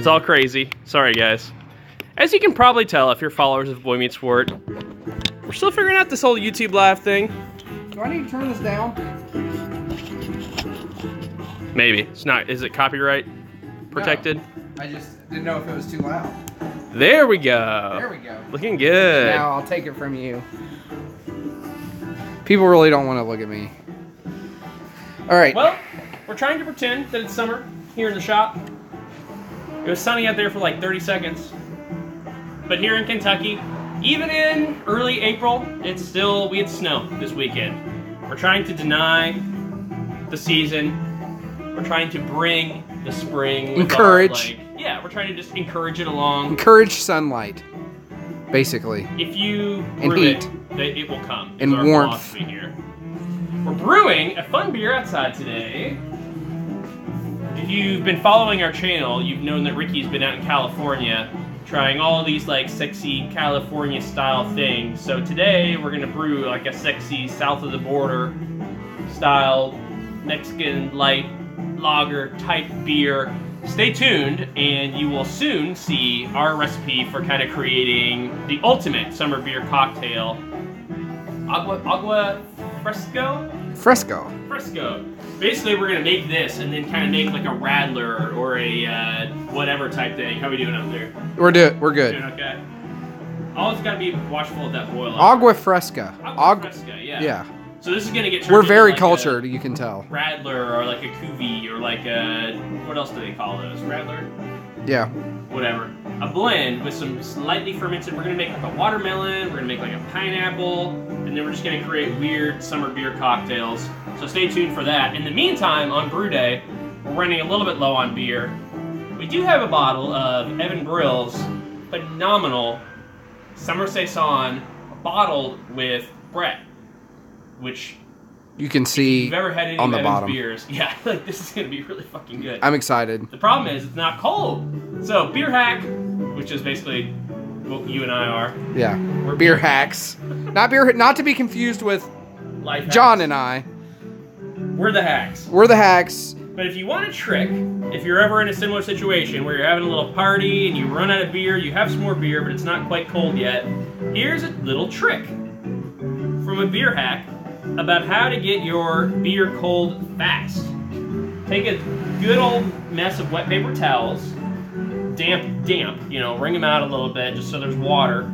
It's all crazy. Sorry, guys. As you can probably tell if you're followers of Boy Meets World, we're still figuring out this whole YouTube Live thing. Do I need to turn this down? Maybe. It's not. Is it copyright protected? No, I just didn't know if it was too loud. There we go. There we go. Looking good. Now I'll take it from you. People really don't want to look at me. All right. Well, we're trying to pretend that it's summer here in the shop. It was sunny out there for like 30 seconds. But here in Kentucky, even in early April, it's still, we had snow this weekend. We're trying to deny the season. We're trying to bring the spring. Encourage. Yeah, we're trying to just encourage it along. Encourage sunlight, basically. If you and brew heat. it will come. And our warmth. Philosophy here. We're brewing a fun beer outside today. If you've been following our channel, you've known that Ricky's been out in California trying all these like sexy California style things. So today we're gonna brew like a sexy south of the border style Mexican light lager type beer. Stay tuned and you will soon see our recipe for kind of creating the ultimate summer beer cocktail. Agua fresco? Fresco. Basically, we're gonna make this and then kind of make like a radler or a whatever type thing. How are we doing up there? We're good. Doing okay. All it's gotta be watchful of that boil. Agua fresca. Agua fresca, yeah. Yeah. So this is gonna get turned We're into very like cultured, you can tell. Radler or like a cuvee or like a, what else do they call those? Radler? Yeah. Whatever. A blend with some slightly fermented, we're gonna make like a watermelon, we're gonna make like a pineapple, and then we're just gonna create weird summer beer cocktails. So stay tuned for that. In the meantime, on Brew Day, we're running a little bit low on beer. We do have a bottle of Evan Brill's phenomenal Summer Saison bottled with Brett, which you can see if you've ever had any on of the Evan's bottom. beers, yeah, like this is gonna be really fucking good. I'm excited. The problem is it's not cold. So beer hack, which is basically what you and I are. Yeah. We're beer hacks. Not to be confused with life hacks. John and I. We're the hacks. We're the hacks. But if you want a trick, if you're ever in a similar situation where you're having a little party and you run out of beer, you have some more beer, but it's not quite cold yet, here's a little trick from a beer hack about how to get your beer cold fast. Take a good old mess of wet paper towels, damp, you know, wring them out a little bit just so there's water.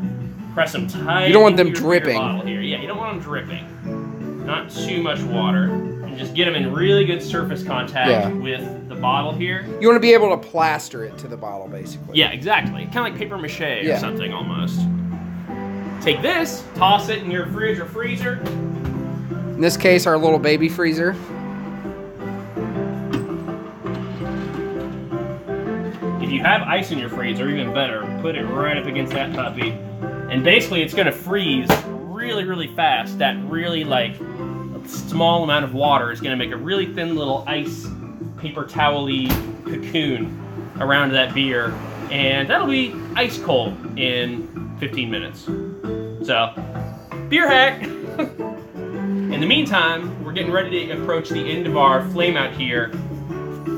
Press them tight. You don't want them into your dripping. beer bottle here. Yeah, you don't want them dripping. Not too much water. And just get them in really good surface contact with the bottle here. You want to be able to plaster it to the bottle, basically. Yeah, exactly. Kind of like paper mache Yeah. or something almost. Take this, toss it in your fridge or freezer. In this case, our little baby freezer. If you have ice in your freezer, even better, put it right up against that puppy. And basically it's gonna freeze really, really fast. That really like small amount of water is gonna make a really thin little ice paper towel-y cocoon around that beer. And that'll be ice cold in 15 minutes. So, beer hack. In the meantime, we're getting ready to approach the end of our flame out here.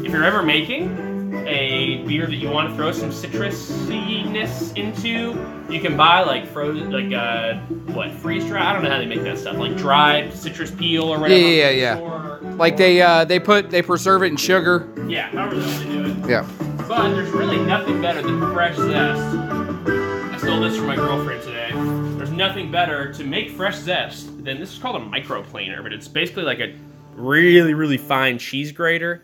If you're ever making a beer that you want to throw some citrusiness into, you can buy like frozen, like freeze dry. I don't know how they make that stuff, like dried citrus peel or whatever. Yeah. Like they preserve it in sugar. Yeah, however they do it. Yeah. But there's really nothing better than fresh zest. I stole this from my girlfriend today. There's nothing better to make fresh zest than, this is called a microplaner, but it's basically like a really, really fine cheese grater.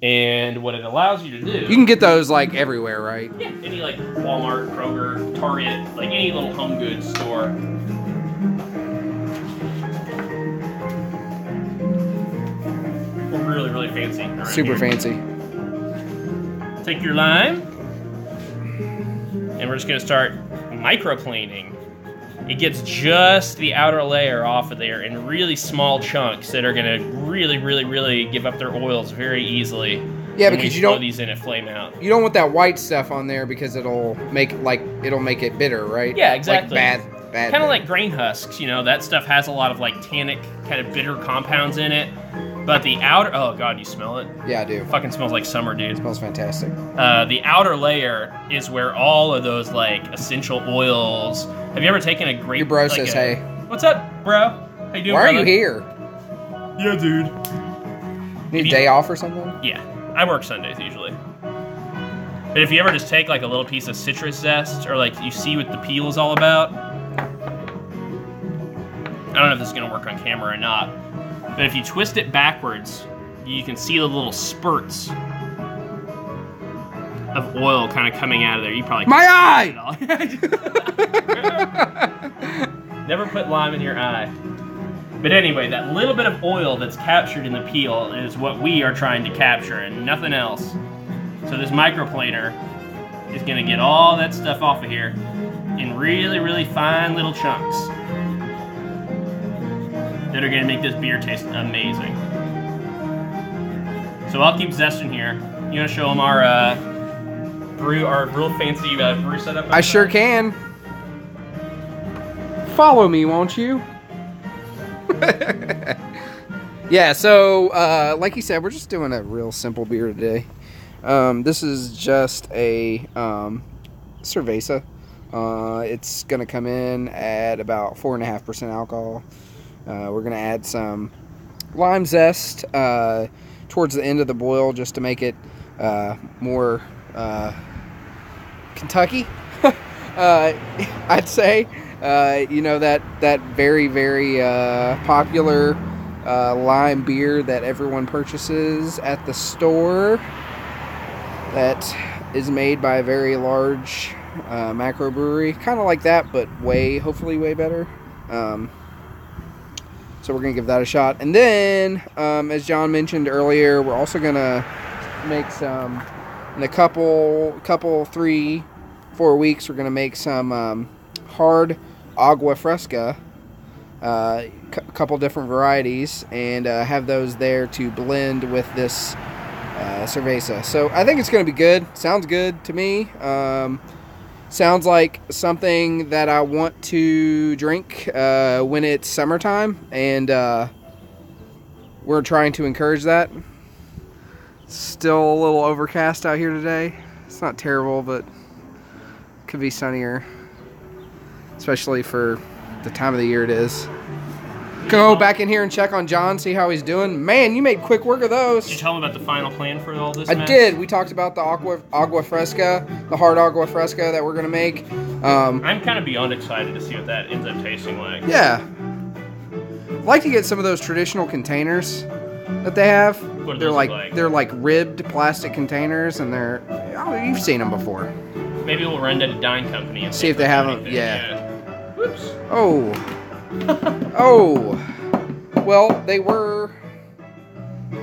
And what it allows you to do... You can get those like everywhere, right? Yeah, any like Walmart, Kroger, Target, like any little home goods store. We're really, really fancy around Super here. fancy. Take your lime, and we're just gonna start microplaning. It gets just the outer layer off of there in really small chunks that are gonna really, really, really give up their oils very easily. Yeah, because you don't these in at flame out. You don't want that white stuff on there because it'll make it bitter, right? Yeah, exactly. Like bad. Kind of like grain husks, you know, that stuff has a lot of like tannic, kind of bitter compounds in it. But the outer, oh god, you smell it? Yeah, I do. It fucking smells like summer, dude. It smells fantastic. The outer layer is where all of those like essential oils. Have you ever taken a grape? Your bro like says, "Hey, what's up, bro? How you doing? why are brother?" you here? Yeah, dude. Need a day off or something?" Yeah, I work Sundays usually. But if you ever just take like a little piece of citrus zest, or like you see what the peel is all about. I don't know if this is gonna work on camera or not. But if you twist it backwards, you can see the little spurts of oil kind of coming out of there. You probably My eye! Never put lime in your eye. But anyway, that little bit of oil that's captured in the peel is what we are trying to capture and nothing else. So this microplaner is gonna get all that stuff off of here in really, really fine little chunks that are gonna make this beer taste amazing. So I'll keep zesting here. You wanna show them our brew, our real fancy brew setup? I sure can. Follow me, won't you? Yeah, so like you said, we're just doing a real simple beer today. This is just a cerveza. It's gonna come in at about 4.5% alcohol. We're gonna add some lime zest towards the end of the boil just to make it more Kentucky, I'd say. You know, that very, very popular lime beer that everyone purchases at the store that is made by a very large microbrewery. Kind of like that, but hopefully way better. So we're going to give that a shot. And then, as John mentioned earlier, we're also going to make some, in a couple 3-4 weeks, we're going to make some hard agua fresca, a couple different varieties, and have those there to blend with this cerveza. So I think it's going to be good. Sounds good to me. Sounds like something that I want to drink when it's summertime, and we're trying to encourage that. Still a little overcast out here today. It's not terrible, but could be sunnier, especially for the time of the year it is. Go back in here and check on John, see how he's doing. Man, you made quick work of those. Did you tell him about the final plan for all this I mess? did. We talked about the agua fresca, the hard agua fresca that we're going to make. I'm kind of beyond excited to see what that ends up tasting like. Yeah. I'd like to get some of those traditional containers that they have. What They're those like, look like? they're like ribbed plastic containers, and you've seen them before. Maybe we'll run to the Dine Company and See if they have them. anything. Yeah. Whoops. Oh. Oh. Well, they were. They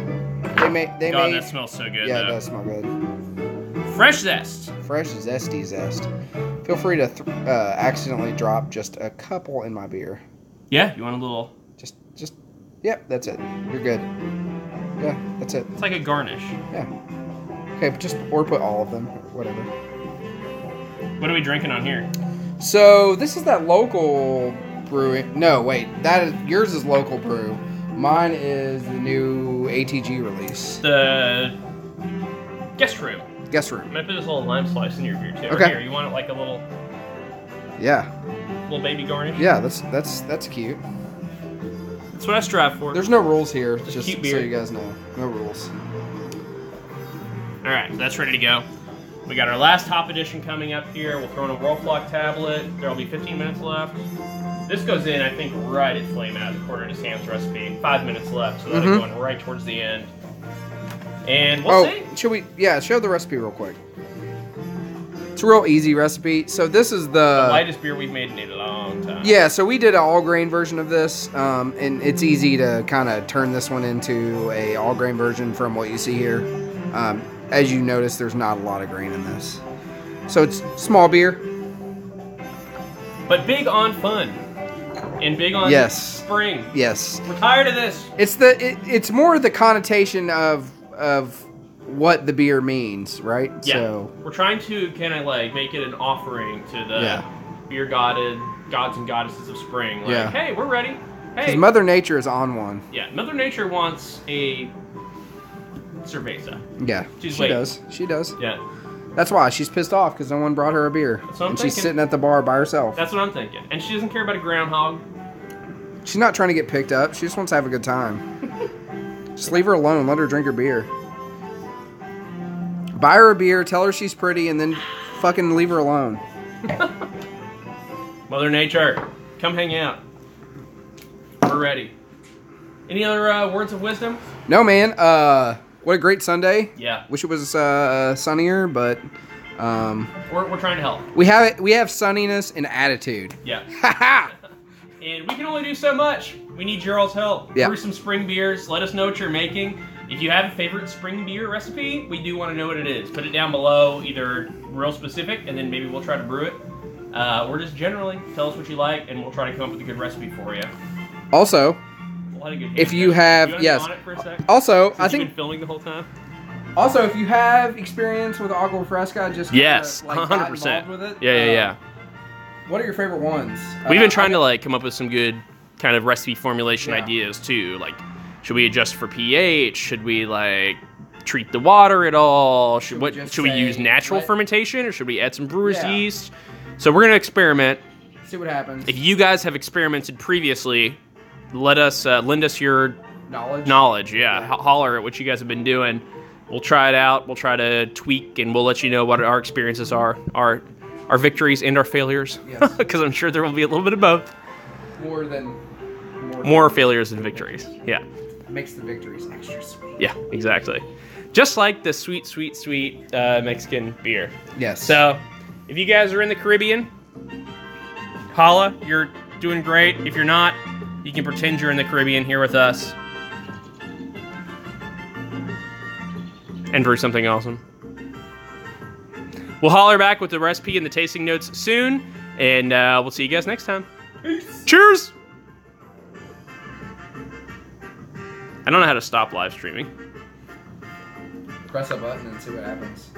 God, made. that smells so good. Yeah, though. it does smell good. Fresh zest. Fresh, zesty zest. Feel free to accidentally drop just a couple in my beer. Yeah, you want a little? Just. Yep, that's it. You're good. Yeah, that's it. It's like a garnish. Yeah. Okay, but or put all of them, or whatever. What are we drinking on here? So this is that local brewing. No, wait, yours is local brew. Mine is the new ATG release. The guest room. Guest room. I'm gonna put this little lime slice in your beer too. Okay. Here, you want it like a little Yeah. baby garnish? Yeah, that's cute. That's what I strive for. There's no rules here, Just just cute so beer. you guys know. No rules. All right, so that's ready to go. We got our last hop edition coming up here. We'll throw in a roll flock tablet. There'll be 15 minutes left. This goes in, I think, right at flame out according to Sam's recipe. 5 minutes left, so that'll go in right towards the end. And we'll see. Should we? Yeah, show the recipe real quick. It's a real easy recipe. So this is The lightest beer we've made in a long time. Yeah, so we did an all-grain version of this, and it's easy to kind of turn this one into a all-grain version from what you see here. As you notice, there's not a lot of grain in this. So it's small beer. But big on fun. And big on spring. Yes. We're tired of this. It's more the connotation of what the beer means, right? Yeah. So we're trying to kind of like make it an offering to the beer gods and goddesses of spring. Like, hey, we're ready. Because Mother Nature is on one. Yeah, Mother Nature wants a cerveza. Yeah, she does. She does. Yeah. That's why she's pissed off because no one brought her a beer. That's what I'm and thinking. She's sitting at the bar by herself. That's what I'm thinking. And she doesn't care about a groundhog. She's not trying to get picked up. She just wants to have a good time. Just leave her alone. Let her drink her beer. Buy her a beer, tell her she's pretty, and then fucking leave her alone. Mother Nature, come hang out. We're ready. Any other words of wisdom? No, man. What a great Sunday. Yeah. Wish it was sunnier, but we're trying to help. We have sunniness and attitude. Yeah. Ha And we can only do so much. We need Gerald's help. Yeah. Brew some spring beers. Let us know what you're making. If you have a favorite spring beer recipe, we do want to know what it is. Put it down below, either real specific, and then maybe we'll try to brew it. Or just generally, tell us what you like, and we'll try to come up with a good recipe for you. Also, if you have, yes. On it for a sec? Also, Since I think you've been filming the whole time. Also, if you have experience with agua fresca, just yes, like 100%. With it. Yeah. What are your favorite ones? We've been trying to like come up with some good kind of recipe formulation Yeah. ideas too. Like, should we adjust for pH? Should we like treat the water at all? Should we use natural fermentation, or should we add some brewer's yeast? So we're gonna experiment. See what happens. If you guys have experimented previously, let us lend us your knowledge. Yeah, holler at what you guys have been doing. We'll try it out. We'll try to tweak, and we'll let you know what our experiences are, our victories and our failures. Yes. Because I'm sure there will be a little bit of both. More failures than victories. Yeah. Makes the victories extra sweet. Yeah, exactly. Just like the sweet, sweet, sweet Mexican beer. Yes. So, if you guys are in the Caribbean, holla, you're doing great. If you're not, you can pretend you're in the Caribbean here with us. And brew something awesome. We'll holler back with the recipe and the tasting notes soon, and we'll see you guys next time. Peace. Cheers! I don't know how to stop live streaming. Press a button and see what happens.